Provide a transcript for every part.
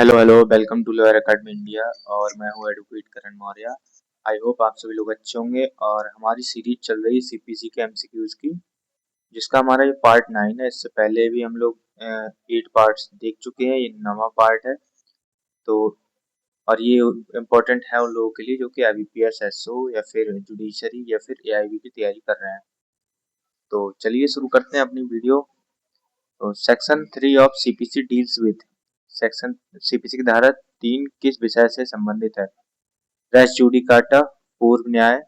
Hello hello, welcome to lawyer academy India. और मैं हूँ advocate Karan Maurya. I hope आप सभी लोग अच्छे होंगे। और हमारी सीरीज चल रही है सीपीसी के एमसीक्यूज की, जिसका हमारा ये पार्ट 9 है। इससे पहले भी हम लोग 8 पार्ट्स देख चुके हैं, ये 9वां पार्ट है। तो और ये इम्पोर्टेंट है उन लोगों के लिए जो कि आईबीपीएस, एसओ या फिर जुडिशरी या फिर एआईबी की तैयारी कर रहे हैं। तो चलिए शुरू करते हैं अपनी वीडियो। तो section 3 of CPC deals with, section CPC की धारा 3 किस विषय से संबंधित है? रेस जुडिकाटा, पूर्व न्याय,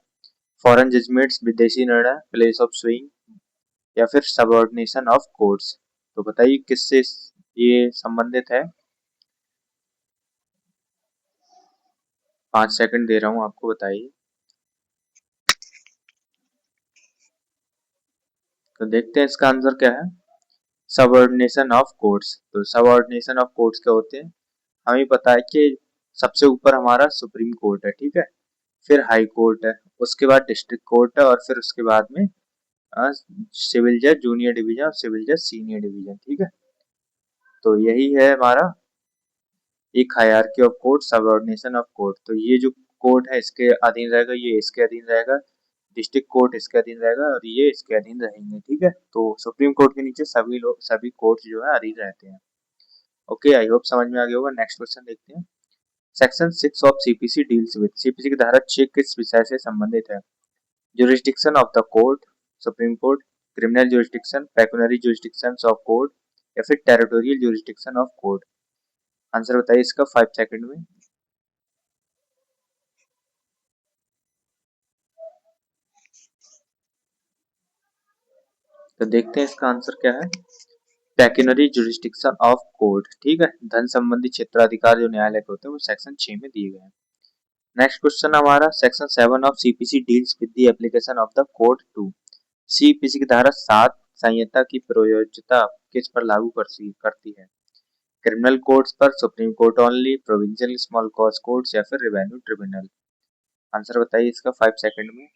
फॉरेन जजमेंट्स, विदेशी निर्णय, प्लेस ऑफ सुइंग या फिर सबऑर्डिनेशन ऑफ कोर्ट्स। तो बताइए किससे ये संबंधित है। 5 सेकंड दे रहा हूँ आपको, बताइए। तो देखते हैं इसका आंसर क्या है। Subordination of courts. तो सबऑर्डिनेशन ऑफ कोर्ट्स क्या होते हैं? हमें पता है कि सबसे ऊपर हमारा सुप्रीम कोर्ट है, ठीक है। फिर हाई कोर्ट है, उसके बाद डिस्ट्रिक्ट कोर्ट है, और फिर उसके बाद में सिविल जज जूनियर डिवीजन और सिविल जज सीनियर डिवीजन, ठीक है। तो यही है हमारा एक hierarchy of court, subordination of court. तो ये जो कोर्ट है इसके अधीन रहेगा, ये इसके अधीन रहेगा, डिस्ट्रिक्ट कोर्ट इसके अधीन रहेगा और ये इसके अधीन रहेंगे, ठीक है। तो सुप्रीम कोर्ट के नीचे सभी लोग, सभी कोर्ट जो है अधीन रहते हैं। ओके, आई होप समझ में आ गया होगा। नेक्स्ट क्वेश्चन देखते हैं। Section 6 of CPC deals with, CPC की धारा 6 किस विषय से संबंधित है? Jurisdiction of the court, supreme court, criminal jurisdiction, pecuniary jurisdiction of court या फिर territorial jurisdiction of court. Answer बताइए इसका 5 सेकंड में। तो देखते हैं इसका आंसर क्या है। पेक्यूनरी जुरिस्डिक्शन ऑफ कोर्ट, ठीक है। धन संबंधी क्षेत्राधिकार जो न्यायालय के होते हैं वो सेक्शन 6 में दिए गए हैं। नेक्स्ट क्वेश्चन हमारा section 7 of CPC deals with the application of the court to, CPC की धारा 7 संहिता की प्रयोज्यता किस पर लागू करती है? क्रिमिनल कोर्ट्स पर, supreme court only, provincial small cause courts या फिर रेवेन्यू ट्रिब्यूनल। आंसर बताइए इसका 5 सेकंड में।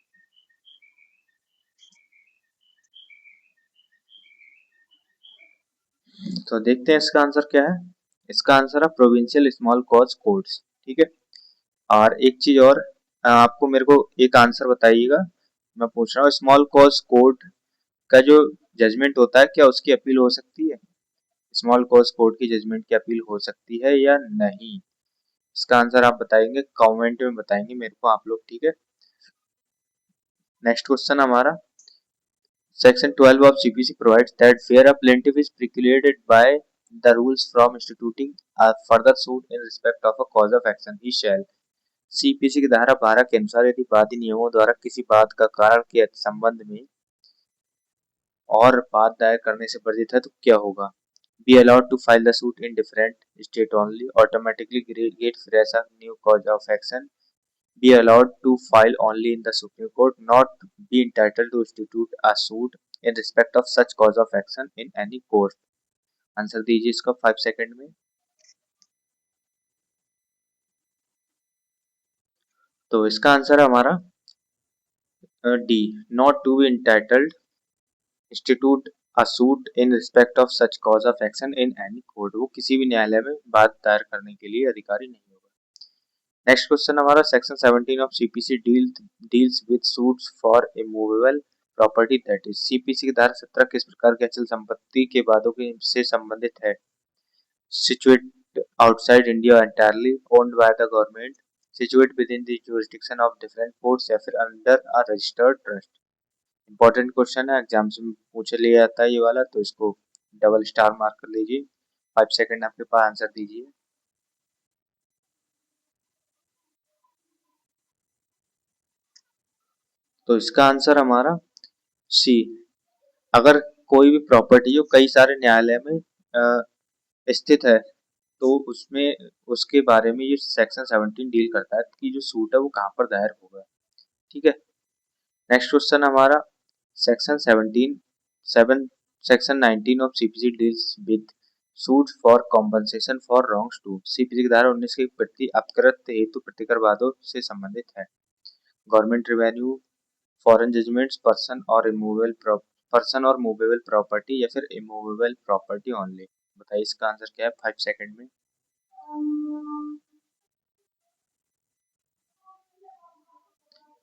तो देखते हैं इसका आंसर क्या है। इसका आंसर है प्रोविंशियल स्मॉल कॉज कोर्ट्स, ठीक है। और एक चीज और, आपको मेरे को एक आंसर बताइएगा। मैं पूछ रहा हूँ, स्मॉल कॉज कोर्ट का जो जजमेंट होता है क्या उसकी अपील हो सकती है? स्मॉल कॉज कोर्ट की जजमेंट की अपील हो सकती है या नहीं? इसका आंसर आप बताएंगे, कमेंट में बताएंगे मेरे को आप लोग, ठीक है। नेक्स्ट क्वेश्चन हमारा section 12 of CPC provides that where a plaintiff is precluded by the rules from instituting a further suit in respect of a cause of action, he shall। CPC की धारा 12 के अनुसार यदि वादी नियमों द्वारा किसी बात का कारण के संबंध में और बात दायर करने से वर्जित है तो क्या होगा? Be allowed to file the suit in different state only, automatically get fresh a new cause of action, be allowed to file only in the Supreme Court, not be entitled to institute a suit in respect of such cause of action in any court। Answer दीजिए इसका 5 second में। तो इसका answer है हमारा D, not to be entitled institute a suit in respect of such cause of action in any court. वो किसी भी न्यायालय में बात दायर करने के लिए अधिकारी नहीं होगा। नेक्स्ट क्वेश्चन हमारा section 17 of CPC deals with suits for immovable property, that is CPC की धारा 17 किस प्रकार के अचल संपत्ति के वादों के से संबंधित है? Situate outside India entirely, owned by the government, situate with in the jurisdiction of different courts या फिर under a registered trust. Important question है, एग्जाम्स में पूछे लिया जाता है ये वाला, तो इसको डबल स्टार मार्क कर लीजिए। 5 सेकंड आपके पास, आंसर दीजिए। तो इसका आंसर हमारा सी, अगर कोई भी प्रॉपर्टी जो कई सारे न्यायालय में स्थित है तो उसमें उसके बारे में ये सेक्शन 17 डील करता है कि जो सूट है वो कहाँ पर दायर होगा, ठीक है। नेक्स्ट क्वेश्चन हमारा section 17 7 section 19 of CPC deals with suit for compensation for wrongs to, CPC की धारा 19 के प्रति अपकृत हेतु प्रतिकर वादों से संबंधित है। Government revenue, foreign judgments, person और मूवेबल प्रॉपर्टी या फिर इमूवेबल प्रॉपर्टी ओनली। बताइए इसका आंसर क्या है 5 सेकंड में।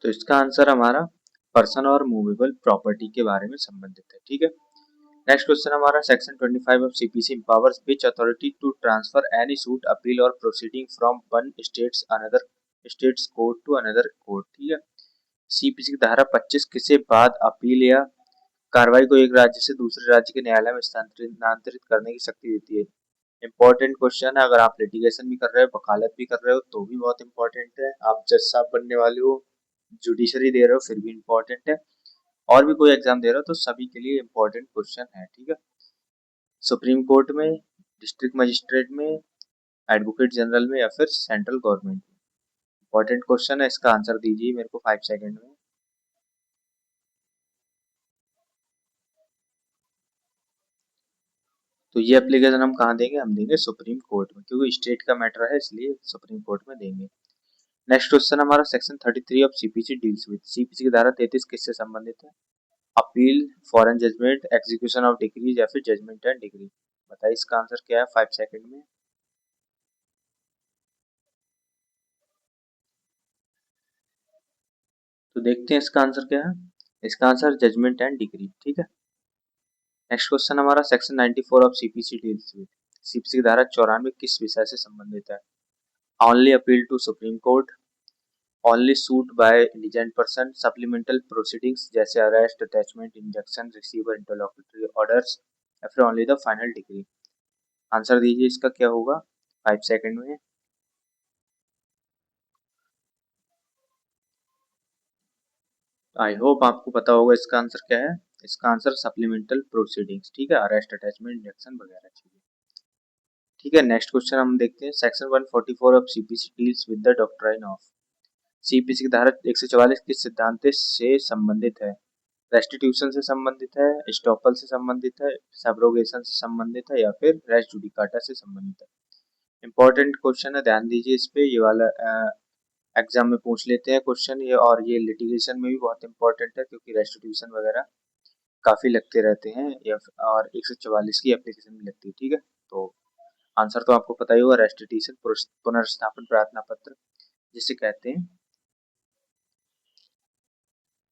तो इसका आंसर हमारा पर्सन और मूवेबल प्रॉपर्टी के बारे में संबंधित है, ठीक है। नेक्स्ट क्वेश्चन हमारा section 25 of CPC empowers which authority to transfer any suit appeal और proceeding from one states another states court to another court, ठीक है। सीपीसी की धारा 25 किसे बाद अपील या कार्रवाई को एक राज्य से दूसरे राज्य के न्यायालय में स्थानांतरित करने की शक्ति देती है। इंपॉर्टेंट क्वेश्चन है, अगर आप लिटिगेशन भी कर रहे हो, वकालत भी कर रहे हो तो भी बहुत इंपॉर्टेंट है। आप जज साहब बनने वाले हो, जुडिशरी दे रहे हो फिर भी इंपॉर्टेंट है, और भी कोई एग्जाम दे रहे हो तो सभी के लिए इंपॉर्टेंट क्वेश्चन है, ठीक है। सुप्रीम कोर्ट में, डिस्ट्रिक्ट मजिस्ट्रेट में, एडवोकेट जनरल में या फिर सेंट्रल गवर्नमेंट में। इंपॉर्टेंट क्वेश्चन है, इसका आंसर दीजिए मेरे को 5 सेकंड में। तो ये एप्लीकेशन हम कहाँ देंगे, हम देंगे सुप्रीम कोर्ट में, क्योंकि स्टेट का मैटर है इसलिए सुप्रीम कोर्ट में देंगे। नेक्स्ट क्वेश्चन हमारा section 33 of CPC deals with, CPC की धारा 33 किससे संबंधित है? Appeal, foreign judgment, execution of decrees या फिर जजमेंट एंड डिग्री। बताइए इसका आंसर क्या है 5 सेकंड में। तो देखते हैं इसका आंसर क्या है। इसका आंसर जजमेंट एंड डिग्री, ठीक है। नेक्स्ट क्वेश्चन हमारा section 94 of CPC deals with, CPC की धारा 94 किस विषय से संबंधित है? Only appeal to supreme court, only suit by indigent person, supplemental proceedings जैसे arrest, attachment, injunction, receiver, interlocutory orders या फिर only the final degree. Answer दीजिए इसका क्या होगा 5 सेकंड में। आई होप आपको पता होगा इसका आंसर क्या है। इसका आंसर सप्लीमेंटल प्रोसीडिंग्स, ठीक है, अरेस्ट, अटैचमेंट, इंजंक्शन वगैरह चीजें, ठीक है। नेक्स्ट क्वेश्चन हम देखते हैं section 144 of CPC deals with the doctrine of, CPC की धारा 144 किस सिद्धांत से संबंधित है? रेस्टिट्यूशन से संबंधित है, स्टॉपल से संबंधित है, सब्रोगेशन से संबंधित है या फिर रेस्ट जुडिकाटा से संबंधित है। इंपॉर्टेंट क्वेश्चन है, ध्यान दीजिए इस पे, ये वाला एग्जाम में पूछ लेते हैं क्वेश्चन ये, और ये लिटिगेशन में भी बहुत इंपॉर्टेंट है क्योंकि रेस्टिट्यूशन वगैरह काफी लगते रहते हैं, या और 144 की एप्लीकेशन भी लगती है, ठीक है। तो आंसर तो आपको पता ही होगा, रेस्टिट्यूशन पुनर्स्थापन प्रार्थना पत्र जिसे कहते हैं।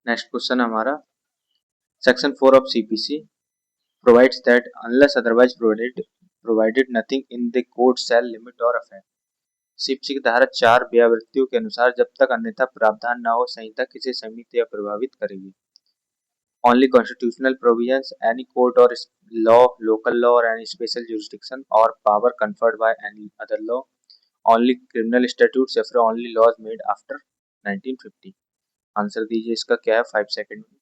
नेक्स्ट क्वेश्चन हमारा section 4 of CPC provides that unless otherwise provided nothing in the code shall limit or affect, CPC की धारा 4 व्यावृत्तियों के अनुसार जब तक अन्यथा प्रावधान न हो संहिता किसे सीमित या प्रभावित करेगी? Only constitutional provisions, any court और लॉ, लोकल लॉ और एनी स्पेशल जुरिस्डिक्शन और power conferred by any other law, only criminal statutes या फिर only laws made after 1950। Answer दीजिए इसका क्या है 5 सेकंड में।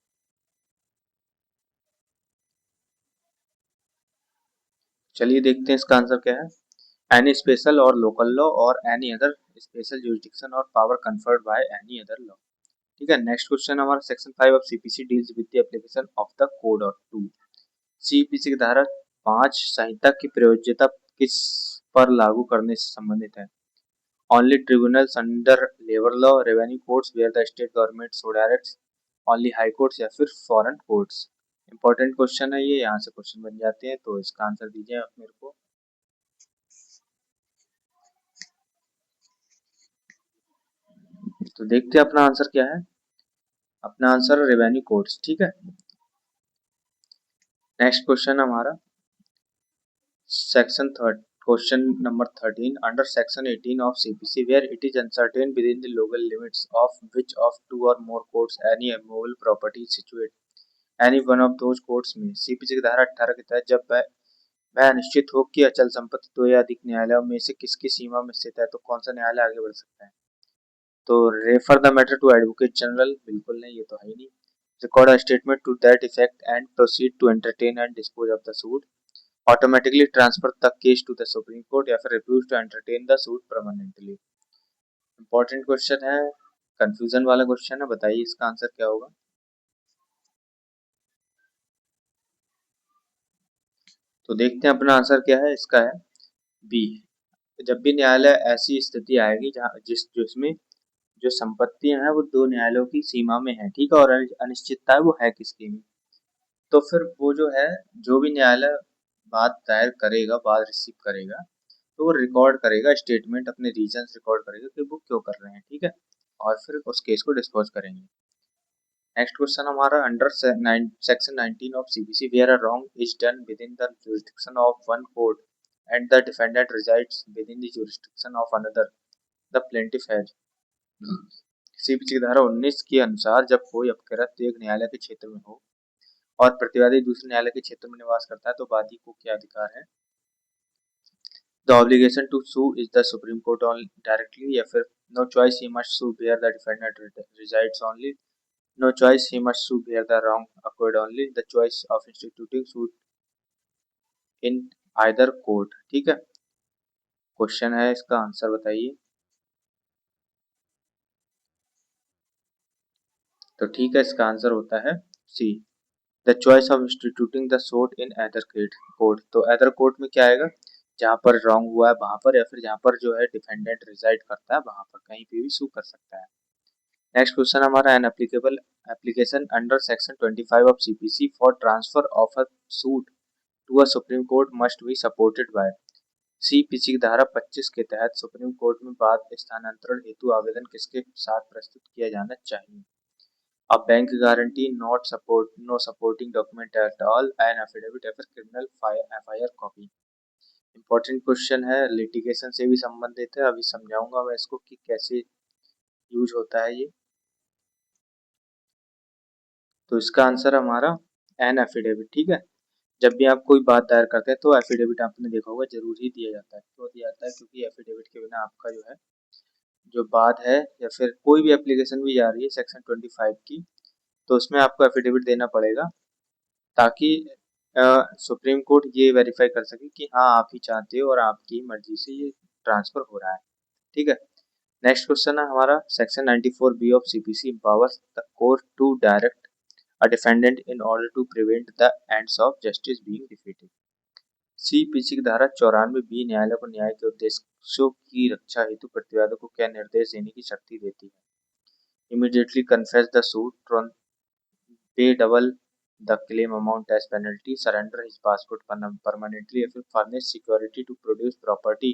चलिए देखते हैं इसका आंसर क्या है। एनी स्पेशल और लोकल लॉ और एनी अदर स्पेशल जुरिस्डिक्शन और power conferred by any other law, ठीक है। नेक्स्ट क्वेश्चन हमारा section 5 of CPC deals with the application of the code of 2, CPC की धारा 5 संहिता की प्रयोज्यता किस पर लागू करने से संबंधित है? Only tribunals under labour law, revenue courts where the state government so directs, only high courts या फिर फॉरेन कोर्ट्स। इंपॉर्टेंट क्वेश्चन है ये, यहाँ से क्वेश्चन बन जाते हैं, तो इसका आंसर दीजिए आप मेरे को। तो देखते हैं अपना आंसर क्या है। अपना आंसर रेवेन्यू कोर्ट्स, ठीक है। नेक्स्ट क्वेश्चन हमारा section third question number 13 under section 18 of CPC where it is uncertain with in the local limits of which of two और more courts any movable property situate any one of those courts में, CPC की धारा 18 के तहत जब वह अनिश्चित हो कि अचल संपत्ति दो या अधिक न्यायालयों में से किसकी सीमा में स्थित है तो कौन सा न्यायालय आगे बढ़ सकता है? तो refer the matter to advocate general, बिल्कुल नहीं, ये तो है ही नहीं। Record a statement to that effect and proceed to entertain and dispose of the suit, automatically transfer the case to the supreme court या फिर refuse to entertain the suit permanently. Important question है, confusion वाला question है, बताइए इसका answer क्या होगा। तो देखते हैं अपना आंसर क्या है, इसका है बी। जब भी न्यायालय ऐसी स्थिति आएगी जहाँ जिसमें जो संपत्तियां हैं वो दो न्यायालयों की सीमा में है, ठीक है, और अनिश्चितता है वो है किसकी में, तो फिर वो जो है, जो भी न्यायालय बात दायर करेगा, बात रिसीव करेगा, तो वो रिकॉर्ड करेगा स्टेटमेंट, अपने रीजंस रिकॉर्ड करेगा कि वो क्यों कर रहे हैं, ठीक है। और फिर उस केस को डिस्पोज करेंगे। नेक्स्ट क्वेश्चन हमारा under section 19 of CPC where a wrong is done with in the jurisdiction of one court and the defendant resides within the jurisdiction of another, the plaintiff has। CPC की धारा 19 के अनुसार जब कोई अपकृत एक न्यायालय के क्षेत्र में हो और प्रतिवादी दूसरे न्यायालय के क्षेत्र में निवास करता है तो वादी को क्या अधिकार है? The obligation to sue is the Supreme Court on directly, या फिर no choice he must sue where the defendant resides only, no choice he must sue where the wrong occurred only, the choice of instituting suit in either court। ठीक है, question है इसका answer बताइए। तो ठीक है, इसका आंसर होता है C, the choice of instituting the suit in other court. तो अदर कोर्ट में क्या आएगा? जहां पर रॉन्ग हुआ है वहां पर, या फिर जहां पर जो है डिफेंडेंट रिजाइड करता है वहां पर, कहीं पे भी सू कर सकता है। नेक्स्ट क्वेश्चन हमारा an applicable application under section 25 of CPC for transfer of a suit to a supreme court must be supported by. CPC की धारा 25 के तहत सुप्रीम कोर्ट में वाद स्थानांतरण हेतु आवेदन किसके साथ प्रस्तुत किया जाना चाहिए? A bank guarantee, not support, no supporting document at all, an affidavit या फिर criminal FIR copy। Important question है, लिटिगेशन से भी संबंधित है, अभी समझाऊंगा मैं इसको कि कैसे यूज होता है ये। तो इसका आंसर हमारा एन एफिडेविट। ठीक है, जब भी आप कोई बात दायर करते हैं तो एफिडेविट आपने देखा होगा जरूर ही दिया जाता है। क्यों दिया जाता है? क्योंकि एफिडेविट के बिना आपका जो है जो बात है या फिर कोई भी एप्लीकेशन भी जा रही है सेक्शन 25 की, तो उसमें आपको एफिडेविट देना पड़ेगा, ताकि सुप्रीम कोर्ट ये वेरीफाई कर सके कि हाँ आप ही चाहते हो और आपकी मर्जी से ये ट्रांसफर हो रहा है। ठीक है, नेक्स्ट क्वेश्चन है हमारा section 94 B of CPC empowers the court to direct a defendant in order to prevent the ends of justice being defeated. CPC की धारा 94 बी न्यायालय को न्याय के उद्देश्यों की रक्षा हेतु प्रतिवादी को क्या निर्देश देने की शक्ति देती है? इमीडिएटली कन्फेस द सूट, पे double the claim amount as penalty, surrender his passport permanently, या फिर furnish security to produce property,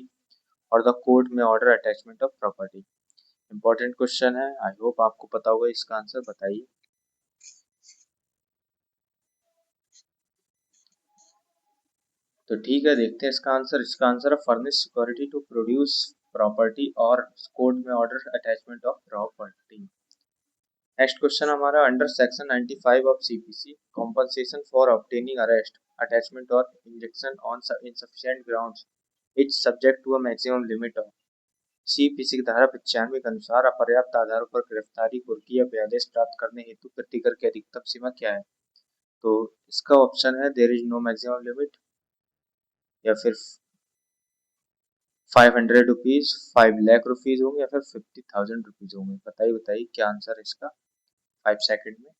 और the court may order attachment of property। important question है, आई होप आपको पता होगा इसका आंसर, बताइए। तो ठीक है, देखते हैं इसका आंसर। इसका आंसर है furnish security to produce property और कोर्ट में order attachment of property. Next question हमारा under section 95 of CPC compensation for obtaining arrest attachment और injection on insufficient grounds is subject to a maximum limit of. CPC की धारा 95 के अनुसार अपर्याप्त आधारों पर गिरफ्तारी, कुर्की या अध्यादेश प्राप्त करने हेतु प्रतिकर की अधिकतम सीमा क्या है? तो इसका ऑप्शन है there is no maximum limit, या फिर 500 रुपीज, 5 लाख रुपीज होंगे, या फिर 50,000 रुपीज होंगे। बताइए बताइए क्या आंसर है इसका 5 सेकंड में।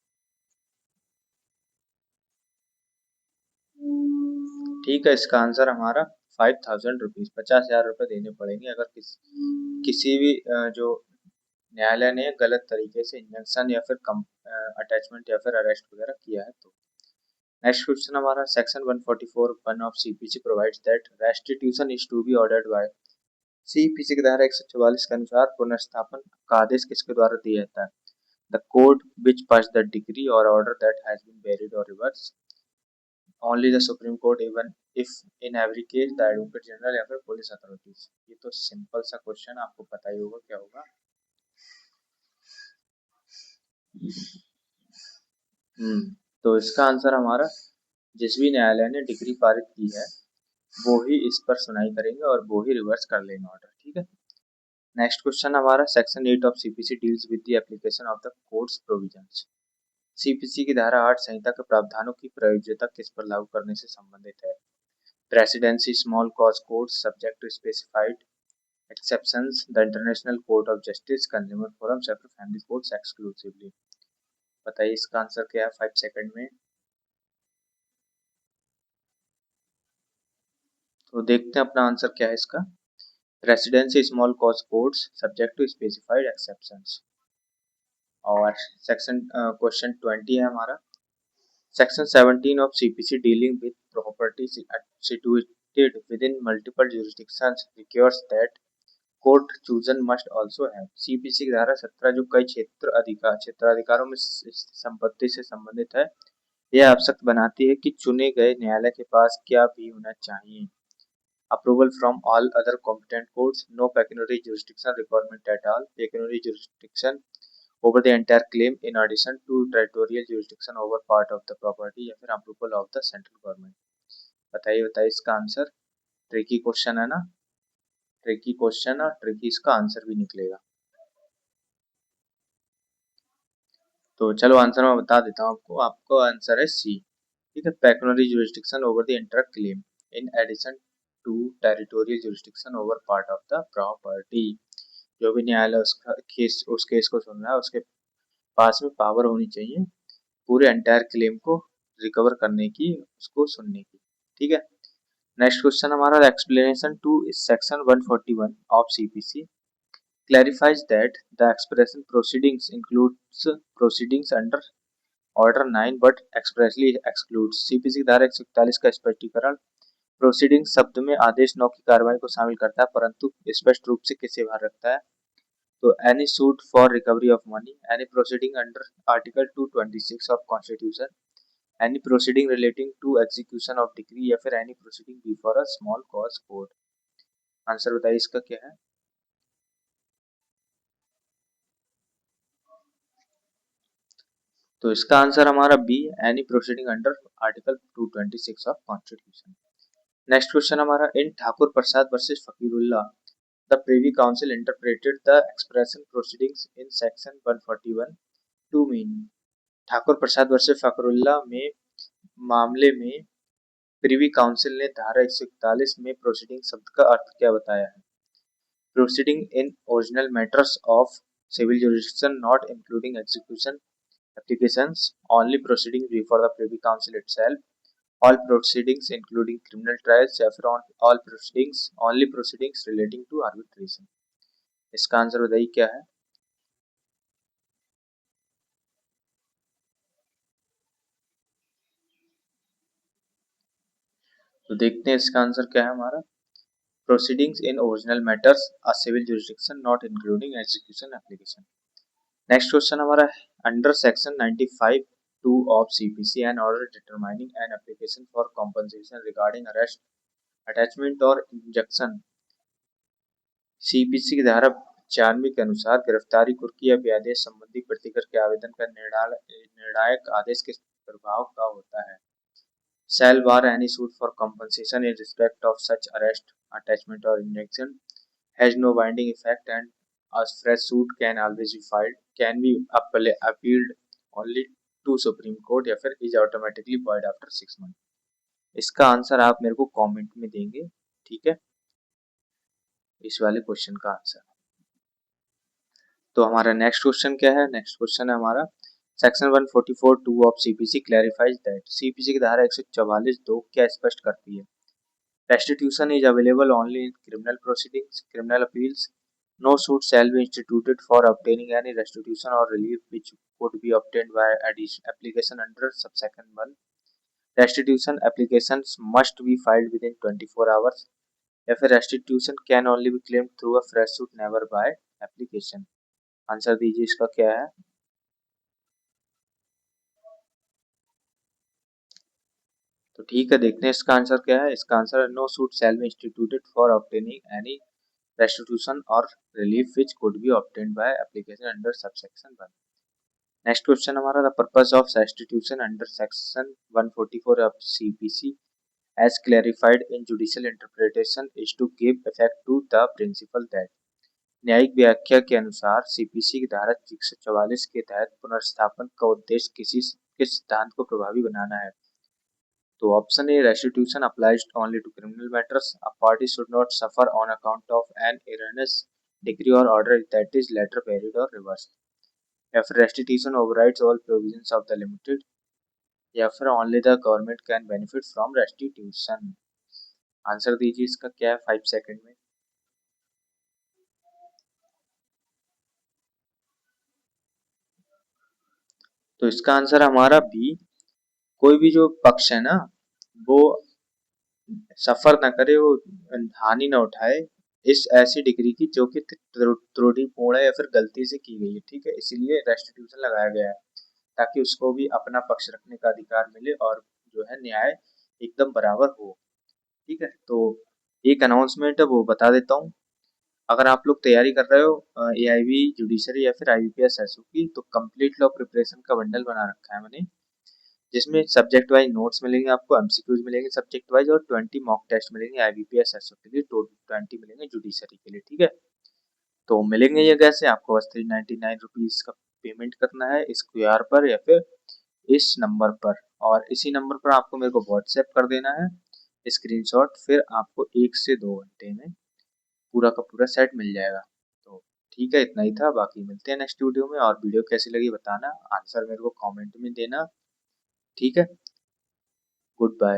ठीक है, इसका आंसर हमारा 5,000 रुपीज, 50,000 रुपये देने पड़ेंगे अगर किसी भी जो न्यायालय ने गलत तरीके से इंजंक्शन या फिर अटैचमेंट या फिर अरेस्ट वगैरह किया है तो। नेक्स्ट क्वेश्चन हमारा section 144(1) of CPC provides that restitution is to be ordered by. CPC की धारा 144 के अनुसार पुनर्स्थापन का आदेश किसके द्वारा दिया जाता है? The court which pass the degree और order that has been varied और reverse, only the supreme court, even if in every case the advocate general, या फिर पुलिस अथॉरिटीज। ये तो सिंपल सा क्वेश्चन, आपको पता ही होगा क्या होगा। तो इसका आंसर हमारा जिस भी न्यायालय ने डिग्री पारित की है वो ही इस पर सुनाई करेंगे और वो ही रिवर्स कर लेंगे ऑर्डर। ठीक है, नेक्स्ट क्वेश्चन हमारा section 8 of CPC deals with the application of the courts provisions. CPC की धारा 8 संहिता के प्रावधानों की प्रयोज्यता किस पर लागू करने से संबंधित है? Presidency, small cause court, subject to specified exceptions, the International Court of Justice, Consumer Forums, या फिर फैमिली कोर्ट्स एक्सक्लूसिवली। बताइए इसका आंसर क्या है 5 सेकंड में। तो देखते हैं अपना आंसर क्या है इसका। Residency, small cause courts, subject to specified exceptions. और सेक्शन क्वेश्चन 20 है हमारा section 17 of CPC dealing with property situated within multiple jurisdictions requires that court chosen must also है। सीपीसी की धारा 17 जो कई क्षेत्राधिकारों में संपत्ति से संबंधित है, यह आवश्यक बनाती है कि चुने गए न्यायालय के पास क्या भी होना चाहिए। Approval from all other competent courts, no pecuniary jurisdiction requirement at all, pecuniary jurisdiction over the entire claim in addition to territorial jurisdiction over part of the property या फिर approval of the central government। बताइए बताइए इसका answer. Tricky question है ना, tricky question और tricky इसका answer भी निकलेगा। तो चलो आंसर मैं बता देता हूँ आपको। आपको आंसर है सी, ठीक है, pecuniary jurisdiction over the entire claim in addition to territorial jurisdiction over part of the property. जो भी न्यायालय उस केस को सुन रहा है उसके पास में पावर होनी चाहिए पूरे एंटायर क्लेम को रिकवर करने की, उसको सुनने की, ठीक है। नेक्स्ट क्वेश्चन हमारा explanation to section 141 of CPC clarifies that the expression proceedings includes proceedings under order 9 but expressly excludes. CPC की धारा 141 का स्पष्टीकरण प्रोसीडिंग शब्द में आदेश 9 की कार्रवाई को शामिल करता है, परंतु स्पष्ट रूप से किसे बाहर रखता है। तो any suit for recovery of money, any proceeding under article 226 of constitution, any proceeding relating to execution of degree या फिर any proceeding before a small cause court. Answer बताइए इसका क्या है। तो इसका आंसर हमारा B, any proceeding under article 226 of constitution. Next question हमारा in Thakur Prasad versus Fakirullah the privy council interpreted the expression proceedings in section 141 to mean. Thakur Prasad versus फकीरुल्लाह में मामले में प्रीवी काउंसिल ने धारा 141 में प्रोसीडिंग शब्द का अर्थ क्या बताया है। Proceeding in original matters of civil jurisdiction not including execution applications, only proceedings before the Privy Council itself, all proceedings including criminal trials या फिर all proceedings, only proceedings relating to arbitration। इसका answer बताइए क्या है। तो देखते हैं इसका आंसर क्या है हमारा। proceedings in original matters a civil jurisdiction not including execution application। Next question हमारा under section 95(2) of CPC an order determining an application for compensation regarding arrest, attachment और injunction। सीपीसी की धारा 95 के अनुसार गिरफ्तारी, कुर्की या ब्यादेश संबंधी प्रतिकर के आवेदन का निर्णायक आदेश के प्रभाव का होता है। Shall bar any suit for compensation in respect of such arrest, attachment or injunction has no binding effect and a fresh suit can always be filed, can be appealed only to Supreme Court या फिर is automatically void after 6 months। इसका answer आप मेरे को comment में देंगे, ठीक है, इस वाले क्वेश्चन का आंसर। तो हमारा नेक्स्ट क्वेश्चन क्या है। नेक्स्ट क्वेश्चन है हमारा section 144(2) of CPC clarifies that. CPC की धारा 144(2) क्या स्पष्ट करती है। Restitution is available only in criminal proceedings, criminal appeals, no suit shall be instituted for obtaining any restitution और relief which could be obtained by application under subsection 1। Restitution applications must be filed within 24 hours या फिर restitution can only be claimed through a fresh suit never by application. Answer दीजिए इसका क्या है। तो ठीक है, देखते हैं इसका आंसर क्या है। इसका आंसर है no suit shall be instituted for obtaining any restitution और relief which could be obtained by application under subsection 1। Next question हमारा the purpose of restitution under section 144 of CPC as clarified in judicial interpretation is to give effect to the principle that। न्यायिक व्याख्या के अनुसार CPC की धारा 144 के तहत पुनर्स्थापन का उद्देश्य किस सिद्धांत को प्रभावी बनाना है। तो option a restitution applies only to criminal matters, a party should not suffer on account of an erroneous degree और order that is later varied और रिवर्स, या फिर restitution overrides all provisions of the limited, या फिर only the government can benefit from restitution. Answer दीजिए इसका क्या है 5 सेकंड में। तो इसका आंसर हमारा बी, कोई भी जो पक्ष है ना वो सफर ना करे, वो हानि ना उठाए इस ऐसी डिग्री की जो कि त्रुटिपूर्ण है या फिर गलती से की गई है, ठीक है, इसीलिए रेस्टिट्यूशन लगाया गया है ताकि उसको भी अपना पक्ष रखने का अधिकार मिले और जो है न्याय एकदम बराबर हो। ठीक है, तो एक अनाउंसमेंट है वो बता देता हूँ। अगर आप लोग तैयारी कर रहे हो एआईबी जुडिशरी या फिर आईबीपीएस एसओ की, तो कंप्लीट लॉ प्रिपरेशन का बंडल बना रखा है मैंने, जिसमें सब्जेक्ट वाइज नोट्स मिलेंगे आपको, एमसीक्यूज मिलेंगे सब्जेक्ट वाइज और 20 मॉक टेस्ट मिलेंगे आईबीपीएस एसओ के लिए, टोटल 20 मिलेंगे जुडिशरी के लिए। ठीक है, तो मिलेंगे ये कैसे, आपको बस 399 रुपीज का पेमेंट करना है इस क्यूआर पर या फिर इस नंबर पर, और इसी नंबर पर आपको मेरे को व्हाट्सएप कर देना है स्क्रीनशॉट, फिर आपको 1 से 2 घंटे में पूरा का पूरा सेट मिल जाएगा। तो ठीक है, इतना ही था, बाकी मिलते हैं नेक्स्ट वीडियो में, और वीडियो कैसी लगी बताना, आंसर मेरे को कमेंट में देना। ठीक है, गुड बाय।